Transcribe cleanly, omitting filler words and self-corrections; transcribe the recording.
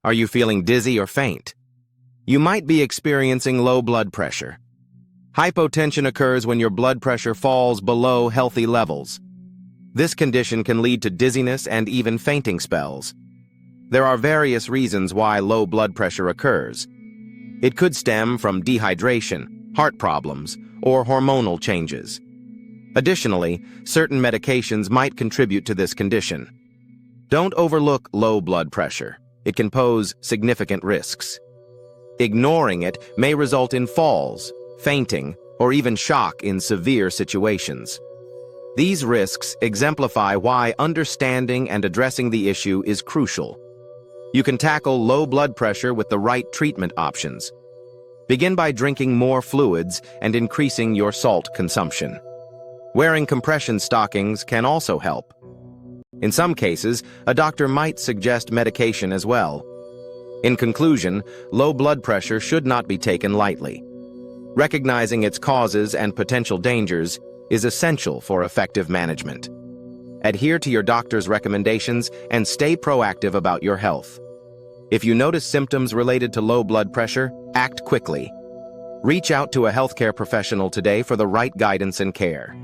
Are you feeling dizzy or faint? You might be experiencing low blood pressure. Hypotension occurs when your blood pressure falls below healthy levels. This condition can lead to dizziness and even fainting spells. There are various reasons why low blood pressure occurs. It could stem from dehydration, heart problems, or hormonal changes. Additionally, certain medications might contribute to this condition. Don't overlook low blood pressure. It can pose significant risks. Ignoring it may result in falls, fainting, or even shock in severe situations. These risks exemplify why understanding and addressing the issue is crucial. You can tackle low blood pressure with the right treatment options. Begin by drinking more fluids and increasing your salt consumption. Wearing compression stockings can also help. In some cases, a doctor might suggest medication as well. In conclusion, low blood pressure should not be taken lightly. Recognizing its causes and potential dangers is essential for effective management. Adhere to your doctor's recommendations and stay proactive about your health. If you notice symptoms related to low blood pressure, act quickly. Reach out to a healthcare professional today for the right guidance and care.